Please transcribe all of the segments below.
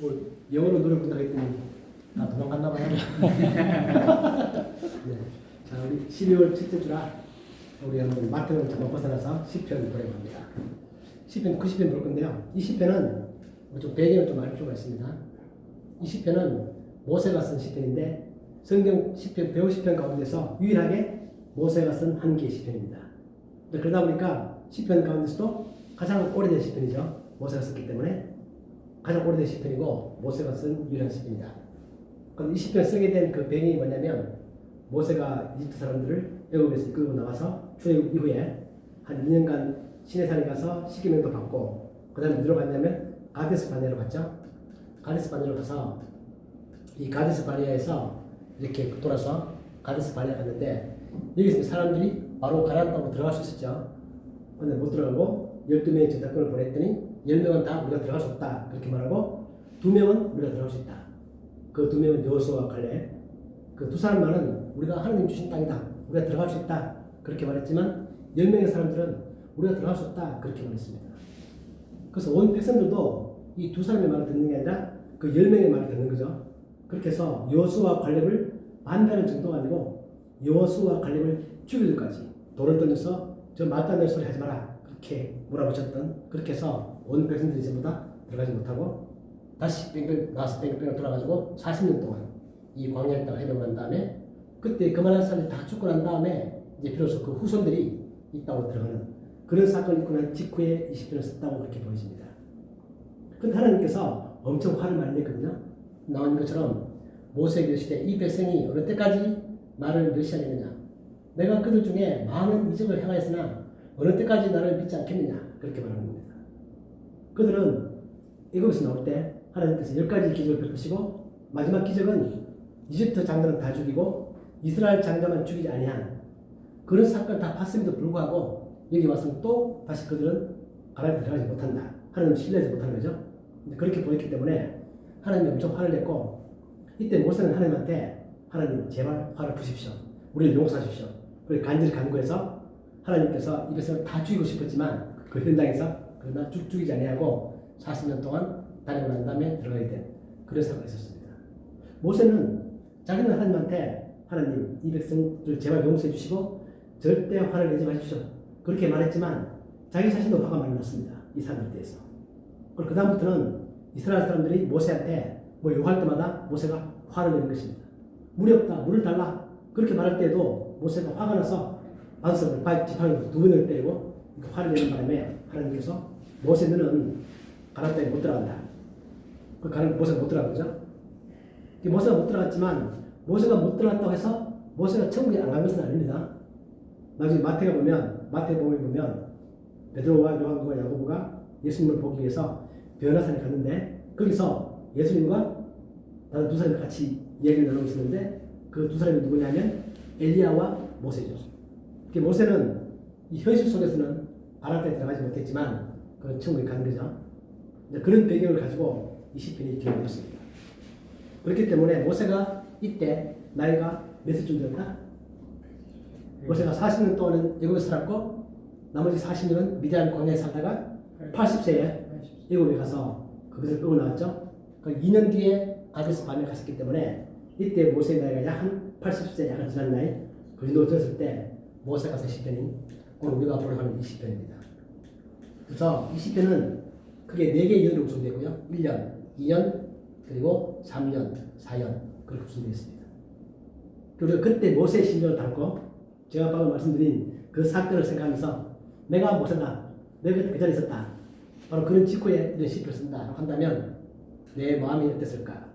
영어로 노래 부른다고 했더니 다 도망갔나 봐요. 네. 자, 우리 12월 첫째 주라 우리 여러분 마태복음 잠깐 벗어나서 시편 노래합니다. 시편 90편 볼 건데요. 이 시편은 좀 배경을 좀 알 필요가 있습니다. 이 시편은 모세가 쓴 시편인데 성경 시편 150편 가운데서 유일하게 모세가 쓴 한 개의 시편입니다. 그러다 보니까 시편 가운데서도 가장 오래된 시편이죠. 모세가 썼기 때문에 가장 오래된 시편이고 모세가 쓴 유일한 시편이다. 그럼 이 시편 쓰게 된 그 배경이 뭐냐면 모세가 이집트 사람들을 애굽에서 끌고 나와서 출애굽 이후에 한 2년간 시내산에 가서 십계명도 받고 그 다음에 어디로 갔냐면 가데스 바네아로 갔죠. 가데스 바네아로 가서 이 가데스 바네아에서 이렇게 돌아서 가데스 바네아 갔는데 여기서 사람들이 바로 가나안 땅으로 들어갈 수 있었죠. 근데 못 들어가고 12명의 저작권을 보냈더니 10명은 다 우리가 들어갈 수 없다 그렇게 말하고 2명은 우리가 들어갈 수 있다. 그 2명은 여호수아와 갈렙. 그 두 사람만은 우리가 하나님 주신 땅이다. 우리가 들어갈 수 있다. 그렇게 말했지만 10명의 사람들은 우리가 들어갈 수 없다. 그렇게 말했습니다. 그래서 온 백성들도 이 두 사람의 말을 듣는 게 아니라 그 10명의 말을 듣는 거죠. 그렇게 해서 여호수아와 갈렙을 반대하는 정도가 아니고 여호수아와 갈렙을 죽이기까지 돌을 던져서 저 말도 안 되는 소리 하지 마라. 그렇게 몰아붙였던 그렇게 해서 온 백성들이 전부 다 들어가지 못하고 다시 뺑뺑 나와서 뺑뺑 돌아가지고 40년 동안 이 광야의 땅을 헤매고 난 다음에 그때 그만한 사람들이 다 죽고 난 다음에 이제 비로소 그 후손들이 이 땅으로 들어가는 그런 사건이 있고 난 직후에 20편을 썼다고 그렇게 보여집니다. 그런데 하나님께서 엄청 화를 많이 냈거든요. 나온 것처럼 모세의 시대 이 백성이 어느 때까지 나를 멸시하겠느냐. 내가 그들 중에 많은 이적을 행하였으나 어느 때까지 나를 믿지 않겠느냐. 그렇게 말하는 겁니다. 그들은 애굽에서 나올 때 하나님께서 10가지 기적을 베푸시고 마지막 기적은 이집트 장자는 다 죽이고 이스라엘 장자만 죽이지 아니한 그런 사건 다 봤음에도 불구하고 여기 와서 또 다시 그들은 가나안에 들어가지 못한다. 하나님 신뢰하지 못하는 거죠. 그렇게 보였기 때문에 하나님이 엄청 화를 냈고 이때 모세는 하나님한테 하나님 제발 화를 푸십시오. 우리를 용서하십시오. 그리고 간절히 간구해서 하나님께서 이 백성을 다 죽이고 싶었지만 그 현장에서 그러나 죽이지 아니하고 40년 동안 다니고 난 다음에 들어가게 된 그런 사건이 있었습니다. 모세는 자기는 하나님한테 하나님 이 백성들 제발 용서해 주시고 절대 화를 내지 마십시오. 그렇게 말했지만 자기 자신도 화가 많이 났습니다. 이 사람에 대해서. 그리고 그 다음부터는 이스라엘 사람들이 모세한테 뭐 요구할 때마다 모세가 화를 내는 것입니다. 물이 없다. 물을 달라. 그렇게 말할 때도 모세가 화가 나서 반석을 지팡이로 2번을 때리고 화를 내는 바람에 하나님께서 모세 너는 가나안 땅에 못 들어간다. 그 모세가 못 들어간 거죠. 모세가 못 들어갔지만 모세가 못 들어갔다고 해서 모세가 천국에 안 간 것은 아닙니다. 나중에 마태복음에 보면 베드로와 요한과 야고보가 예수님을 보기 위해서 변화산에 갔는데 거기서 예수님과 다른 두 사람이 같이 얘기를 나누고 있었는데 그 두 사람이 누구냐면 엘리야와 모세죠. 모세는 이 현실 속에서는 가나안 땅에 들어가지 못했지만 그런 천국에 간 거죠. 그런 배경을 가지고 이 시편이 기록되었습니다. 그렇기 때문에 모세가 이때 나이가 몇岁쯤 되었다? 모세가 40년 동안은 애굽에서 살았고 나머지 40년은 미디안 광야에 살다가 80세에 애굽에 가서 거기서 끌고 나왔죠. 그 2년 뒤에 가데스 바네아에 갔었기 때문에 이때 모세의 나이가 약 한 80세 약간 지난 나이 그 정도 되었을 때 모세가 쓴 시편이 오늘 우리가 보러 가는 이 시편입니다. 그래서 이 시편은 크게 4개의 연으로 구성되고요. 1년, 2년, 그리고 3년, 4년 그렇게 구성되어 있습니다. 그리고 그때 모세의 심정을 담고 제가 방금 말씀드린 그 사건을 생각하면서 내가 모세다. 내가 그때 그 자리에 있었다. 바로 그런 직후에 이런 시편을 쓴다 한다면 내 마음이 어땠을까?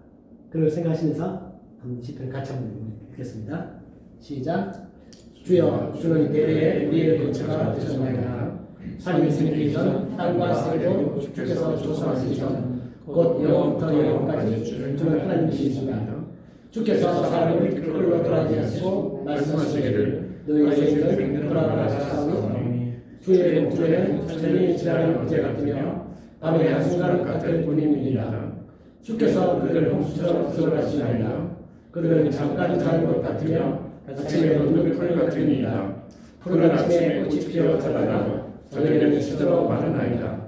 그런 걸 생각하시면서 한번 시편을 같이 한번 읽겠습니다. 시작. 주여 주는 대대에 우리의 거처가 되셨나이다. 산이 생기기 전 땅과 새도 주께서 조성하시기 전 곧 영원부터 영원까지 주는 하나님이시니라. 주께서 사람을 끌어 들어가게 하시고 말씀하시기를 너희 생들은 돌아가라 하셨사오니 주의 목전에는 천년이 지나는 어제 같으며 밤의 한순간 같을 뿐임이니라. 주께서 그들을 홍수처럼 쓸어가시나이다. 그들은 잠깐 자는 것 같으며 아침에 돋는 풀 같으니이다. 푸른 아침에 꽃이 피어 자라나 저녁에는 시들어 마르나이다.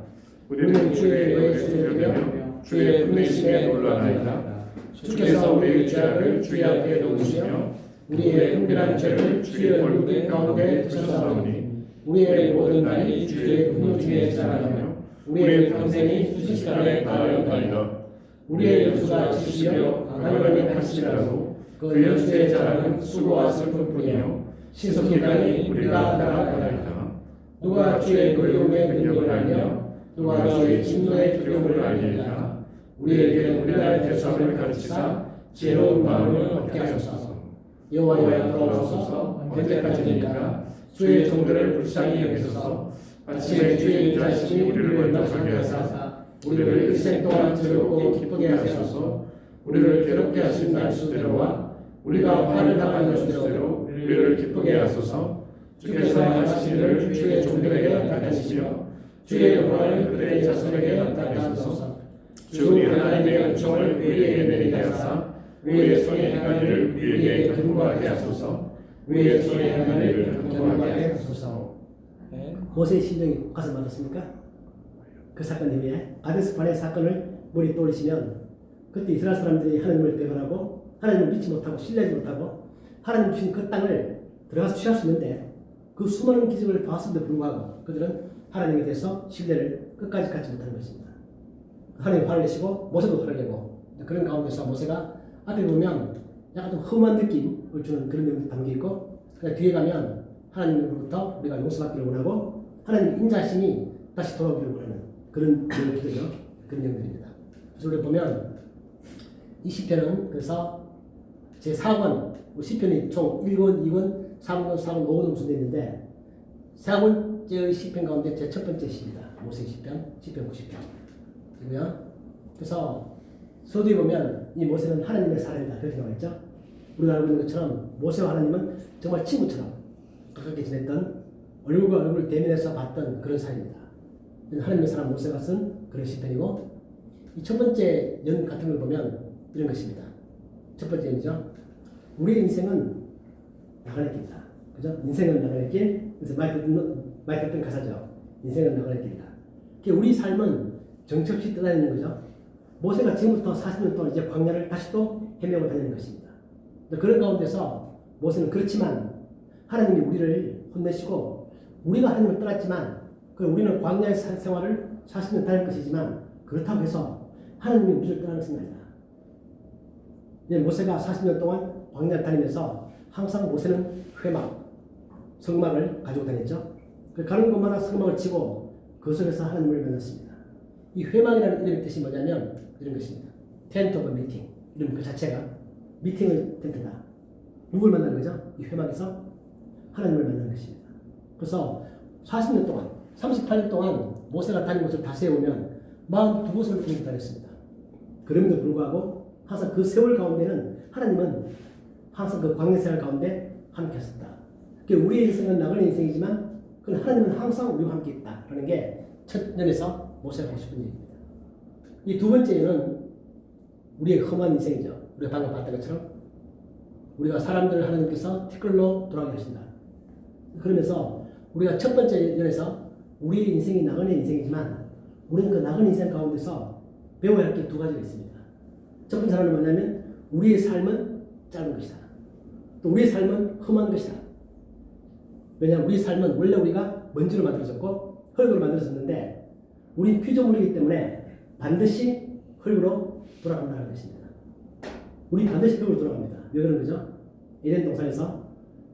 우리는 주의 노에 소리를 들으며 우리가 주의 분내심에 놀라나이다. 주께서 우리의 죄악을 주의 앞에 놓으시며 우리의 은밀한 죄를 주의 얼굴 가운데 두셨사오니 우리의 모든 날이 주의 분노 중에 지나가며 우리의 평생이 수식간에 달아나이다. 우리의 연수가 70여 강하게 80이라도 그 연수의 자랑은 수고와 슬픔뿐이요 신속히가니 우리가 나아가나이다. 누가 주의 노여움의 능력을 알며 누가 주의 진노의 두려움을 알리리까. 우리에게 우리나라의 대성을 가르치사 지혜로운 마음을 얻게 하소서. 여호와여 돌아오소서. 언제까지니까 주의 종들을 불쌍히 여기소서. 아침에 주의 인자심이 우리를 원망하게 하사 우리를 일생 동안 즐겁고 기쁘게 하소서. 우리를 괴롭게 하신 날수대로와 우리가 화를 당한 날수대로 우리를 기쁘게 하소서. 주께서 하신 일을 주의 종들에게 나타내시며 주의 영광을 그들의 자손에게 나타내 하소서. 주 하나님의 은총을 우리에게 내리게 하사 우리의 손에 행한 일을 우리에게 근거하게 하소서. 우리의 손에 행한 일을 근거하게 하소서. 모세의 심정이 가슴 맞았습니까? 그 사건 이후에 가데스 바네 사건을 머리 떠올리시면 그때 이스라엘 사람들이 하나님을 배반하고 하나님을 믿지 못하고 신뢰하지 못하고 하나님 주신 그 땅을 들어가서 취할 수 있는데 그 수많은 기적을 봤음에도 불구하고 그들은 하나님에 대해서 신뢰를 끝까지 갖지 못하는 것입니다. 하나님 화를 내시고 모세도 화를 내고 그런 가운데서 모세가 앞에 보면 약간 좀 험한 느낌을 주는 그런 내용이 담겨 있고 뒤에 가면 하나님으로부터 우리가 용서받기를 원하고 하나님 인자심이 다시 돌아오기를 원하는 그런 내용들이죠. 그런 내용들입니다. 그래서 우리 보면 이 시편은 그래서 제 4권 시편이 총 1권, 2권, 3권, 4권, 5권 정도 있는데 4권째의 시편 가운데 제 첫 번째 시입니다. 모세 시편, 시편 90편이고요. 그래서 서두에 보면 이 모세는 하나님의 사람이다 그렇게 나와 있죠. 우리가 알고 있는 것처럼 모세와 하나님은 정말 친구처럼 가깝게 지냈던 얼굴과 얼굴을 대면해서 봤던 그런 사이입니다. 하나님의 사람 모세가 쓴 그런 시편이고 이 첫 번째 연 같은 걸 보면 이런 것입니다. 첫 번째 연이죠. 우리의 인생은 나가는 길이다. 그죠? 인생은 나가는 길. 그래서 많이 듣던 가사죠. 인생은 나가는 길이다. 우리 삶은 정처없이 떠다니는 거죠. 모세가 지금부터 40년 동안 이제 광야를 다시 또 헤매고 다니는 것입니다. 그런 가운데서 모세는 그렇지만 하나님이 우리를 혼내시고 우리가 하나님을 떠났지만 우리는 광야의 생활을 40년 다닐 것이지만 그렇다고 해서 하나님이 우리를 떠나는 것은 아니다. 모세가 40년 동안 광야를 다니면서 항상 모세는 회막, 성막을 가지고 다녔죠. 가는 곳마다 성막을 치고 그 속에서 하나님을 만났습니다. 이 회막이라는 이름의 뜻이 뭐냐면 이런 것입니다. 텐트 오브 미팅. 이름 그 자체가 미팅의 텐트다. 누굴 만나는 거죠? 이 회막에서 하나님을 만나는 것입니다. 그래서 40년 동안, 38년 동안 모세가 다닌 곳을 다 세우면 42곳을 다녔습니다. 그럼에도 불구하고 항상 그 세월 가운데는 하나님은 항상 그 광야 생활 가운데 함께 하셨다. 우리의 인생은 나그네 인생이지만 하나님은 항상 우리와 함께 있다. 라는 게 첫 면에서 모세가 하고 싶은 얘기입니다. 이 두 번째는 우리의 험한 인생이죠. 우리가 방금 봤던 것처럼 우리가 사람들을 하나님께서 티끌로 돌아가게 하신다. 그러면서 우리가 첫 번째 면에서 우리의 인생이 나그네 인생이지만 우리는 그 나그네 인생 가운데서 배워야 할 게 두 가지가 있습니다. 첫 번째 하나는 뭐냐면 우리의 삶은 짧은 것이다. 또 우리의 삶은 험한 것이다. 왜냐하면 우리의 삶은 원래 우리가 먼지로 만들어졌고 흙으로 만들어졌는데 우리 피조물이기 때문에 반드시 흙으로 돌아간다는 것입니다. 우리 반드시 흙으로 돌아갑니다. 왜 그런 거죠? 에덴 동산에서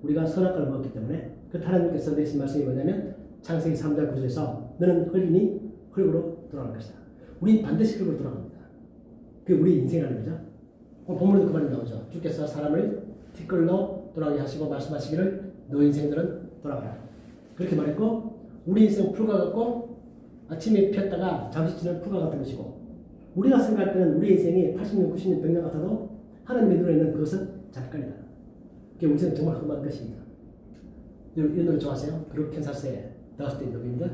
우리가 선악과를 먹었기 때문에 그 하나님께서 내신 말씀이 뭐냐면 창세기 3장 9절에서 너는 흙이니 흙으로 돌아갈 것이다. 우리 반드시 흙으로 돌아갑니다. 그게 우리 인생이라는 거죠. 본문에도 그 말이 나오죠. 주께서 사람을 티끌로 돌아가게 하시고 말씀하시기를 너 인생들은 돌아가라. 그렇게 말했고 우리 인생은 풀과 같고 아침에 피었다가 잠시 지난 풀과 같은 것이고 우리가 생각할 때는 우리 인생이 80년, 90년, 100년 같아도 하나님의 눈에는 그것은 잠깐이다. 그게 우리 인생은 정말 험한 것입니다. 이 노래 좋아하세요? 그룹 캔사스의 Dust in the Wind.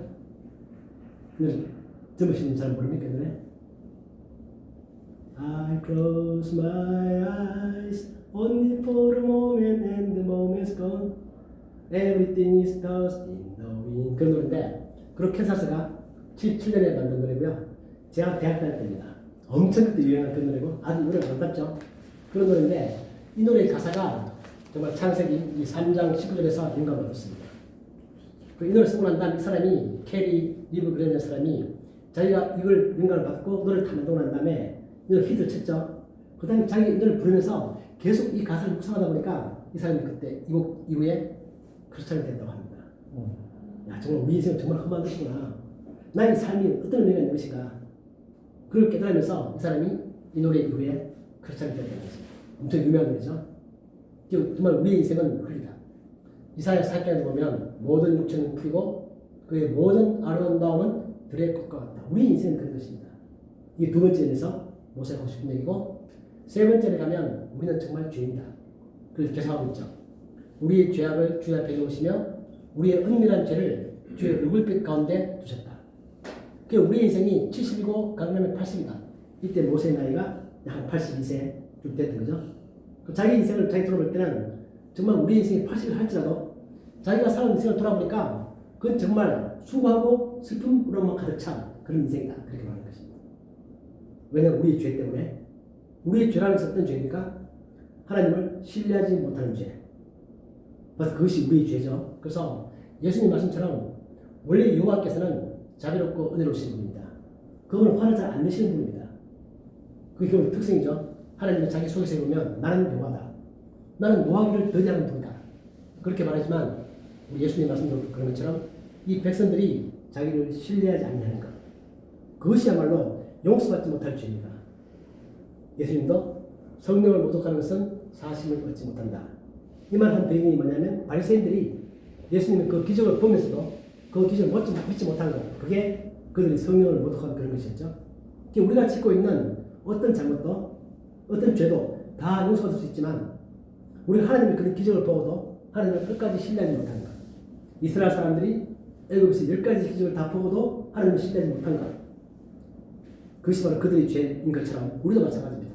이 노래 들으시는 잘 모릅니까? 이 노래? I close my eyes only for a moment and the moment's gone. Everything is dust in the wind. 그런 노래인데 그룹 캔사스가 77년에 만든 노래고요. 제가 대학 다닐 때입니다. 엄청 그때 유행한 그 노래고 아주 노래가 반갑죠. 그런 노래인데 이 노래의 가사가 정말 창세기 이 3장 19절에서 영감을 얻었습니다. 이 노래 쓰고 난 다음 이 사람이 캐리 리브 그레이라는 사람이 자기가 이걸 영감을 받고 노래를 다 만들고 난 다음에 이 노래 히트를 쳤죠. 그 다음에 자기가 이 노래를 부르면서 계속 이 가사를 묵상하다 보니까 이 사람이 그때 이 곡 이후에 크리스찬이 된다고 합니다. 야, 정말 우리 인생은 정말 험한 것이구나. 나의 삶이 어떤 의미가 있는 것인가. 그걸 깨달으면서 이 사람이 이 노래 이후에 크리스찬이 된다는 것입니다. 엄청 유명한 노래죠. 정말 우리의 인생은 흘리다. 이사야 4장에 보면 모든 육체는 풀이고 그의 모든 아름다움은 들의 꽃과 같다. 우리 인생은 그런 것입니다. 이게 두 번째에서 모세하고 싶은 얘기고 세 번째에 가면 우리는 정말 죄인이다. 그걸 계속하고 있죠. 우리의 죄악을 주의 앞에 놓으시며 우리의 은밀한 죄를 주의 얼굴빛 가운데 두셨다. 그 우리 인생이 70이고 가능하면 80이다. 이때 모세의 나이가 약 82세 좀 됐던 거죠. 자기 인생을 자기 돌아볼 때는 정말 우리 인생이 80을 할지라도 자기가 사는 인생을 돌아보니까 그건 정말 수고하고 슬픔으로만 가득 찬 그런 인생이다. 그렇게 말하는 것입니다. 왜냐하면 우리의 죄 때문에 우리의 죄라는 것은 어떤 죄입니까? 하나님을 신뢰하지 못하는 죄. 그래서 그것이 우리의 죄죠. 그래서 예수님 말씀처럼 원래 여호와께서는 자비롭고 은혜로우신 분입니다. 그분은 화를 잘 안 내시는 분입니다. 그게 그분 특성이죠. 하나님은 자기 속에서 보면 나는 여호와다. 나는 노하기를 더디하는 분이다. 그렇게 말하지만 우리 예수님 말씀도 그런 것처럼 이 백성들이 자기를 신뢰하지 않는 것. 그것이야말로 용서받지 못할 죄입니다. 예수님도 성령을 모독하는 것은 사심을 얻지 못한다. 이 말 한 배경이 뭐냐면 바리새인들이 예수님의 그 기적을 보면서도 그 기적을 믿지 못한 것. 그게 그들이 성령을 모독한 그런 것이었죠. 우리가 짓고 있는 어떤 잘못도 어떤 죄도 다 용서받을 수 있지만 우리가 하나님의 그런 기적을 보고도 하나님을 끝까지 신뢰하지 못한 것. 이스라엘 사람들이 애굽에서 10가지 기적을 다 보고도 하나님을 신뢰하지 못한 것. 그것이 바로 그들의 죄인 것처럼 우리도 마찬가지입니다.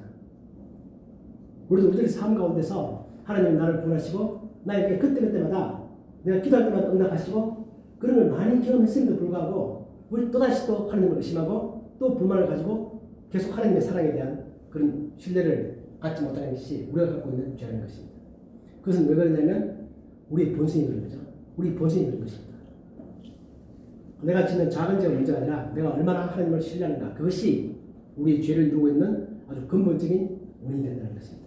우리도 우리들의 삶 가운데서 하나님이 나를 구원하시고 나에게 그때마다 내가 기도할 때마다 응답하시고 그런 걸 많이 경험했음에도 불구하고 우리 또다시 또 하나님을 의심하고 또 불만을 가지고 계속 하나님의 사랑에 대한 그런 신뢰를 갖지 못하는 것이 우리가 갖고 있는 죄라는 것입니다. 그것은 왜 그러냐면 우리의 본성이 그런 거죠. 우리 본성이 그런 것입니다. 내가 짓는 작은 죄가 문제가 아니라 내가 얼마나 하나님을 신뢰하는가. 그것이 우리의 죄를 이루고 있는 아주 근본적인 원인이 된다는 것입니다.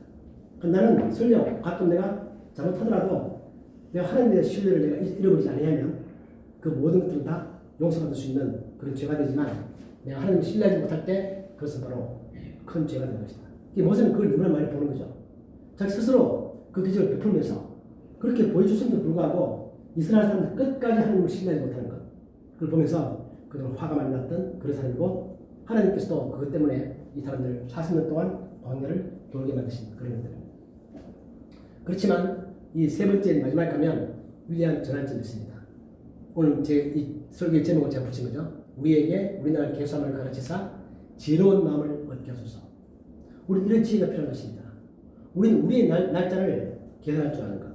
나는 설령 가끔 내가 잘못하더라도 내가 하나님에 대한 신뢰를 내가 잃어버리지 않으면 그 모든 것들은 다 용서받을 수 있는 그런 죄가 되지만 내가 하나님을 신뢰하지 못할 때 그것은 바로 큰 죄가 되는 것이다. 모세는 그걸 너무나 많이 보는 거죠. 자기 스스로 그 기적을 베풀면서 그렇게 보여줬음에도 불구하고 이스라엘 사람들 끝까지 하나님을 신뢰하지 못하는 것. 그걸 보면서 그들은 화가 많이 났던 그런 사람이고 하나님께서도 그것 때문에 이 사람들 40년 동안 광야를 돌게 만드신 그런 것들입니다. 그렇지만 이 세 번째 마지막에 가면 위대한 전환점이 있습니다. 오늘 제 이 설교의 제목을 제가 붙인 거죠. 우리에게 우리나라 계산을 가르치사 지혜로운 마음을 얻게 하소서. 우리 이런 지혜가 필요한 것입니다. 우리는 우리의 날짜를 계산할 줄 아는 것.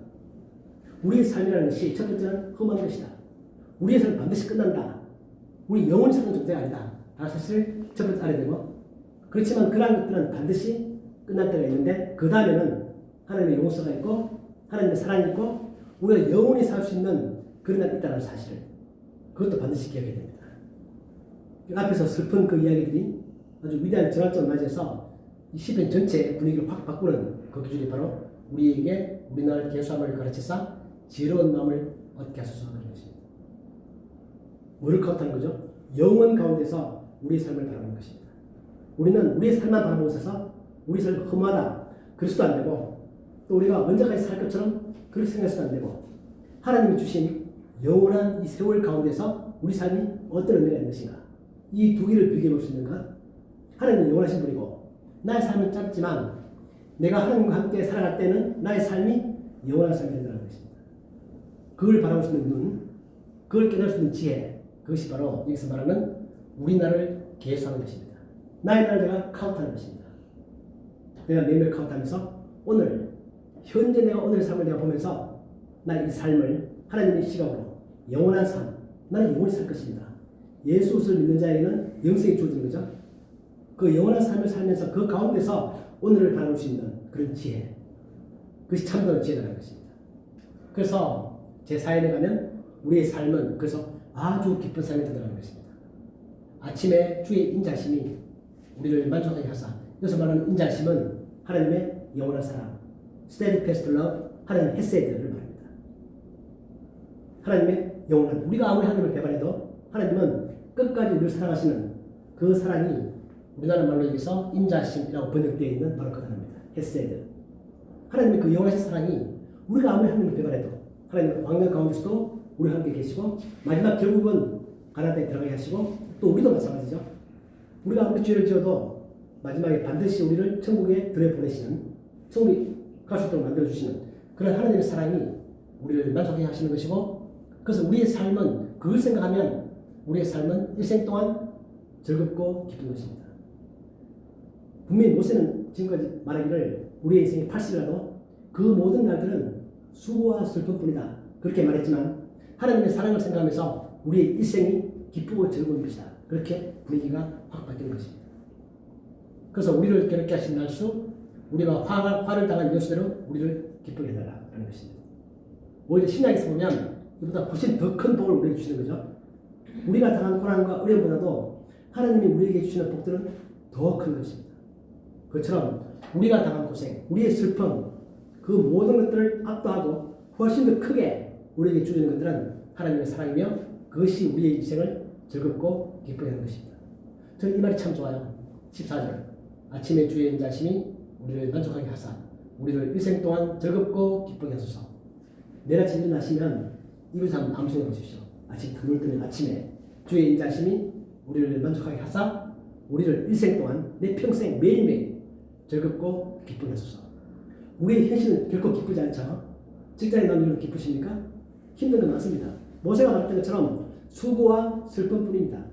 우리의 삶이라는 것이 첫 번째는 험한 것이다. 우리의 삶은 반드시 끝난다. 우리 영원히 사는 존재가 아니다. 다 사실 첫 번째 알아야 되고 그렇지만 그러한 것들은 반드시 끝날 때가 있는데 그 다음에는 하나님의 용서가 있고 하나님의 사랑이 있고 우리가 영원히 살 수 있는 그런 날이 있다는 사실을 그것도 반드시 기억해야 됩니다. 앞에서 슬픈 그 이야기들이 아주 위대한 전환점을 맞이해서 이 시편 전체의 분위기를 확 바꾸는 그 기준이 바로 우리에게 우리나라 계수함을 가르치사 지혜로운 마음을 얻게 하소서 하는 것입니다. 뭐를 카운트하는 거죠? 영원 가운데서 우리의 삶을 바라보는 것입니다. 우리는 우리의 삶만 바라보고 있어서 우리 삶이 험하다 그래서도 안 되고 또 우리가 언제까지 살 것처럼 그렇게 생각해서도 안 되고 하나님이 주신 영원한 이 세월 가운데서 우리 삶이 어떤 의미가 있는 것인가 이 두 개를 비교해 볼 수 있는 것. 하나님은 영원하신 분이고 나의 삶은 짧지만 내가 하나님과 함께 살아갈 때는 나의 삶이 영원한 삶이 된다는 것입니다. 그걸 바라볼 수 있는 눈, 그걸 깨달을 수 있는 지혜, 그것이 바로 여기서 말하는 우리 나를 계수하는 것입니다. 나의 나를 내가 카운트하는 것입니다. 내가 매일 카운트하면서 오늘 현재 내가 오늘의 삶을 내가 보면서 나의 이 삶을 하나님의 시각으로 영원한 삶, 나는 영원히 살 것입니다. 예수를 믿는 자에게는 영생이 주어지는 거죠. 그 영원한 삶을 살면서 그 가운데서 오늘을 바라볼 수 있는 그런 지혜, 그것이 참된 지혜라는 것입니다. 그래서 제 사연에 가면 우리의 삶은 그래서 아주 기쁜 삶이 되더라는 것입니다. 아침에 주의 인자심이 우리를 만족하게 하사, 여기서 말하는 인자심은 하나님의 영원한 사랑, steadfast love, 하나님의 헤세드를 말합니다. 하나님의 영원한, 우리가 아무리 하나님을 배반해도 하나님은 끝까지 우리를 사랑하시는 그 사랑이 우리나라 말로 여기서 인자심이라고 번역되어 있는 바로 그 단어입니다. 헤세드. 하나님의 그 영원하신 사랑이 우리가 아무리 하나님을 배반해도 하나님의 광야 가운데서도 우리와 함께 계시고 마지막 결국은 가나안 땅에 들어가게 하시고 또 우리도 마찬가지죠. 우리가 아무리 죄를 지어도 마지막에 반드시 우리를 천국에 들여보내시는, 천국에 갈 수 있도록 만들어주시는 그런 하나님의 사랑이 우리를 만족하게 하시는 것이고, 그래서 우리의 삶은 그걸 생각하면 우리의 삶은 일생 동안 즐겁고 기쁜 것입니다. 분명히 모세는 지금까지 말하기를 우리의 인생이 80이라도 그 모든 날들은 수고와 슬픔뿐이다 그렇게 말했지만 하나님의 사랑을 생각하면서 우리의 일생이 기쁘고 즐거운 것이다 그렇게 분위기가 확 바뀌는 것입니다. 그래서 우리를 괴롭게 하신 날수, 우리가 화를 당한 여수대로 우리를 기쁘게 해달라는 것입니다. 오히려 신약에서 보면 이보다 훨씬 더 큰 복을 우리에게 주시는 거죠. 우리가 당한 고난과 어려움보다도 하나님이 우리에게 주시는 복들은 더 큰 것입니다. 그처럼 우리가 당한 고생, 우리의 슬픔, 그 모든 것들을 압도하고 훨씬 더 크게 우리에게 주시는 것들은 하나님의 사랑이며 그것이 우리의 인생을 즐겁고 기쁘게 하는 것입니다. 저는 이 말이 참 좋아요. 14절 아침에 주의 인자심이 우리를 만족하게 하사 우리를 일생 동안 즐겁고 기쁘게 하소서. 내일 아침 일어나시면 이것을 한번 암송해 보십시오. 아침 드물 뜨는 아침에 주의 인자심이 우리를 만족하게 하사 우리를 일생 동안 내 평생 매일매일 즐겁고 기쁘게 하소서. 우리의 현실은 결코 기쁘지 않죠. 직장에 나오는 일은 기쁘십니까? 힘든 건 많습니다. 모세가 말했던 것처럼 수고와 슬픔뿐입니다.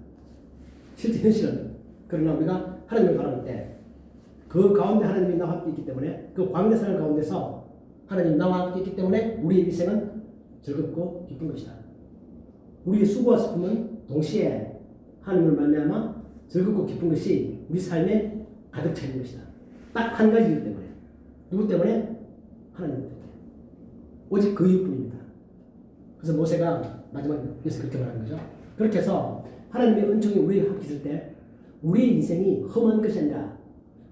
실제 현실은. 그러나 우리가 하나님을 바라볼 때 그 가운데 하나님이 나와 함께 있기 때문에 그 광대사를 가운데서 하나님 나와 함께 있기 때문에 우리의 일생은 즐겁고 기쁜 것이다. 우리의 수고와 슬픔은 동시에 하나님을 말미암아 즐겁고 기쁜 것이 우리 삶에 가득 차 있는 것이다. 딱 한 가지 이유 때문에. 누구 때문에? 하나님 때문에. 오직 그 이유뿐입니다. 그래서 모세가 마지막에서 그렇게 말하는 거죠. 그렇게 해서 하나님의 은총이 우리에게 함께 있을 때 우리의 인생이 험한 것이 아니라,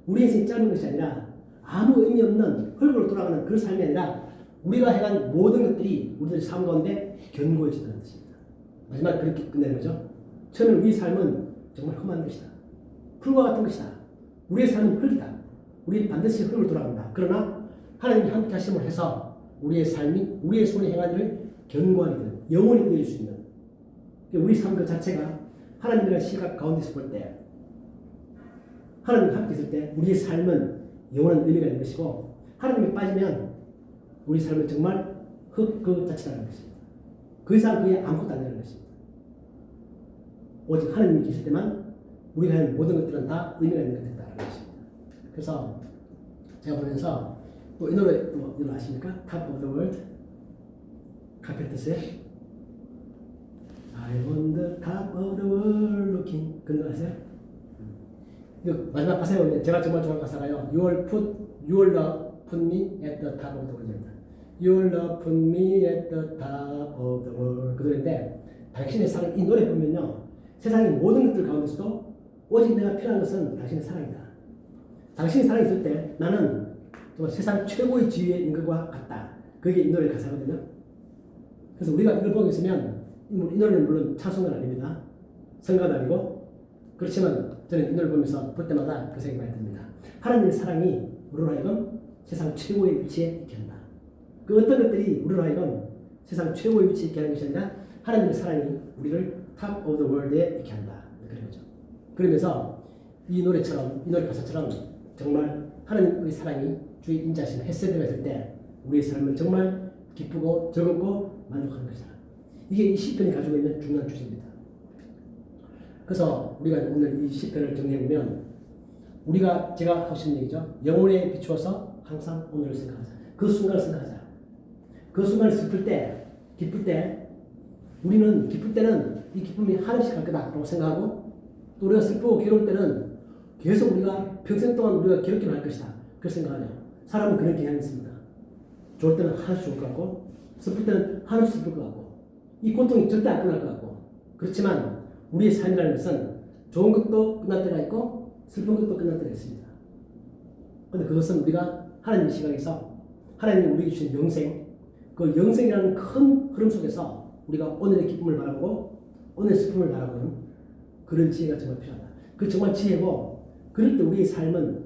우리의 인생이 짧은 것이 아니라 아무 의미 없는 흙으로 돌아가는 그런 삶이 아니라 우리가 행한 모든 것들이 우리들 삶 가운데 견고해진다는 뜻입니다. 마지막 그렇게 끝내는 거죠. 처음에 우리의 삶은 정말 험한 것이다. 풀과 같은 것이다. 우리의 삶은 흙이다. 우리는 반드시 흙으로 돌아간다. 그러나 하나님이 함께 하심을 해서 우리의 삶이 우리의 손에 행한 일을 견고하게 되는, 영원히 이어질 수 있는, 우리 삶 그 자체가 하나님이라는 시각 가운데서 볼 때, 하나님과 함께 있을 때 우리의 삶은 영원한 의미가 있는 것이고, 하나님이 빠지면 우리 삶은 정말 흙 그 자체라는 것입니다. 그 이상 그게 아무것도 아니라는 것입니다. 오직 하나님이 계실 때만 우리가 하는 모든 것들은 다 의미가 있는 것들이다라는 것입니다. 그래서 제가 보면서 또 이 노래 또 이거 아십니까? Top of the World, 카펜터스의 I'm on the top of the world looking, 그 노래 아세요? 이거 마지막 가사에 보면 제가 정말 좋아하는 가사가요. Your love put me at the top of the world. Your love put me at the top of the world. 그 노래인데, 당신의 사랑, 이 노래 보면요, 세상의 모든 것들 가운데서도 오직 내가 필요한 것은 당신의 사랑이다. 당신의 사랑이 있을 때 나는 정말 세상 최고의 지위에 있는 것과 같다. 그게 이 노래 가사거든요. 그래서 우리가 이걸 보고 있으면, 이 노래는 물론 찬송은 아닙니다. 성가도 아니고, 그렇지만 저는 이 노래를 보면서 볼 때마다 그 생각이 많이 듭니다. 하나님의 사랑이 우리로 하여금 세상 최고의 위치에 있게 한다. 그 어떤 것들이 우리로 하여금 세상 최고의 위치에 있게 하는 것이 아니라 하나님의 사랑이 우리를 top of the world에 있게 한다. 그런 거죠. 그러면서 이 노래처럼, 이 노래 가사처럼 정말 하나님의 사랑이 주의 인자심, 헤세드가 있을 때 우리의 삶은 정말 기쁘고 즐겁고 만족하는 것이다. 이게 이 시편이 가지고 있는 중요한 주제입니다. 그래서 우리가 오늘 이 시편을 정리해보면 제가 하고 싶은 얘기죠. 영혼에 비추어서 항상 오늘을 생각하자. 그 순간을 생각하자. 그 순간을 슬플 때, 기쁠 때, 우리는 기쁠 때는 이 기쁨이 한없이 갈 거다라고 생각하고, 또 우리가 슬프고 괴로울 때는 계속 우리가 평생 동안 우리가 괴롭기만 할 것이다. 그렇게 생각하죠. 사람은 그런 경향이 있습니다. 좋을 때는 하나씩 좋을 것 같고 슬플 때는 하나씩 슬플 것 같고 이 고통이 절대 안 끝날 것 같고 그렇지만 우리의 삶이라는 것은 좋은 것도 끝날 때가 있고 슬픈 것도 끝날 때가 있습니다. 그런데 그것은 우리가 하나님의 시각에서 하나님이 우리에게 주신 영생 그 영생이라는 큰 흐름 속에서 우리가 오늘의 기쁨을 바라보고 오늘의 슬픔을 바라보는 그런 지혜가 정말 필요하다. 그 정말 지혜고 그럴 때 우리의 삶은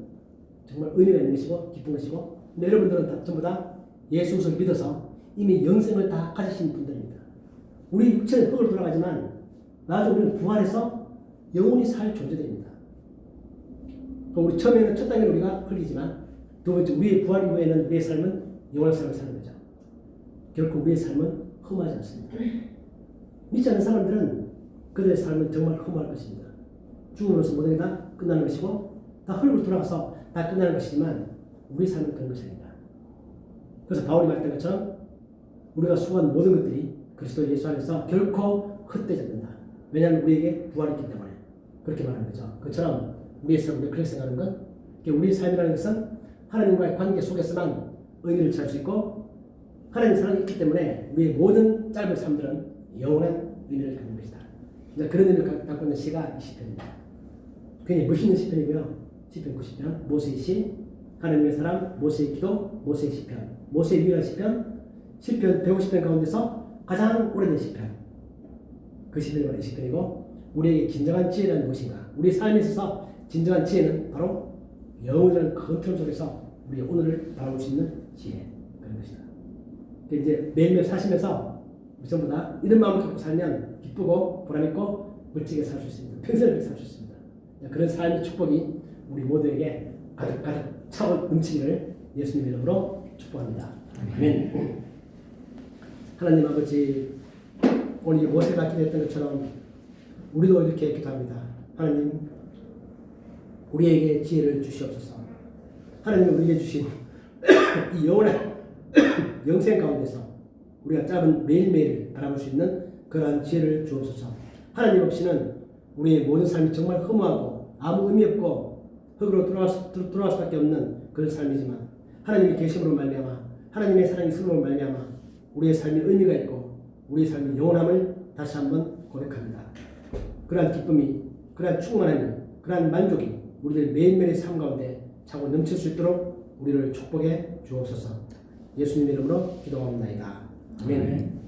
정말 의미가 있는 것이고 기쁜 것이고 근데 여러분들은 다 전부 다 예수 그리스도를 믿어서 이미 영생을 다 가지신 분들입니다. 우리 육체는 흙으로 돌아가지만 나중에 우리는 부활해서 영원히 살 존재들입니다. 우리 처음에는 첫 단계는 우리가 흙이지만 두 번째 우리의 부활 이후에는 우리의 삶은 영원한 삶을 사는 거죠. 결코 우리의 삶은 흠하지 않습니다. 믿지 않는 사람들은 그들의 삶은 정말 흠할 것입니다. 죽음으로써 모든 게 다 끝나는 것이고 다 흙으로 돌아가서 다 끝나는 것이지만 우리 삶은 그런 것이 아니다. 그래서 바울이 말했던 것처럼 우리가 수고한 모든 것들이 그리스도 예수 안에서 결코 헛되지 않는다. 왜냐하면 우리에게 부활이 있기 때문에 그렇게 말하는 거죠. 그처럼 우리의 삶을 그렇게 생각하는 것 우리의 삶이라는 것은 하나님과의 관계 속에서만 의미를 찾을 수 있고 하나님 사랑이 있기 때문에 우리의 모든 짧은 삶들은 영원한 의미를 갖는 것이다. 그런 의미를 갖고 있는 시가 이 시편입니다. 굉장히 멋있는 시편이고요. 시편 90편 모세의 시, 하나님의 사랑, 모세의 기도, 모세의 시편, 모세의 위대한 시편, 시편 150편 가운데서 가장 오래된 시편. 그 시편이 바로 이 시편이고 우리에게 진정한 지혜는 무엇인가? 우리 삶에 있어서 진정한 지혜는 바로 영원이라는 큰 틀 속에서 우리의 오늘을 바라볼 수 있는 지혜 그런 것이다. 이제 매일매일 사시면서 우리 전부 다 이런 마음을 갖고 살면 기쁘고 보람있고 멋지게 살 수 있습니다. 평생을 살 수 있습니다. 그런 삶의 축복이 우리 모두에게 가득 차고 넘치기를 예수님 이름으로 축복합니다. 아멘. 하나님 아버지 오늘 모세가 기도했던 것처럼 우리도 이렇게 기도합니다. 하나님 우리에게 지혜를 주시옵소서. 하나님 우리에게 주신 이 영원한 영생 가운데서 우리가 짧은 매일매일 바라볼 수 있는 그러한 지혜를 주옵소서. 하나님 없이는 우리의 모든 삶이 정말 허무하고 아무 의미 없고 흙으로 돌아갈 수밖에 없는 그런 삶이지만 하나님의 계심으로 말미암아 하나님의 사랑이 있음으로 말미암아 우리의 삶이 의미가 있고 우리의 삶이 영원함을 다시 한번 고백합니다. 그러한 기쁨이 그러한 충만함이 그러한 만족이 우리들 매일매일의 삶 가운데 차고 넘칠 수 있도록 우리를 축복해 주옵소서. 예수님 이름으로 기도합니다. 아멘.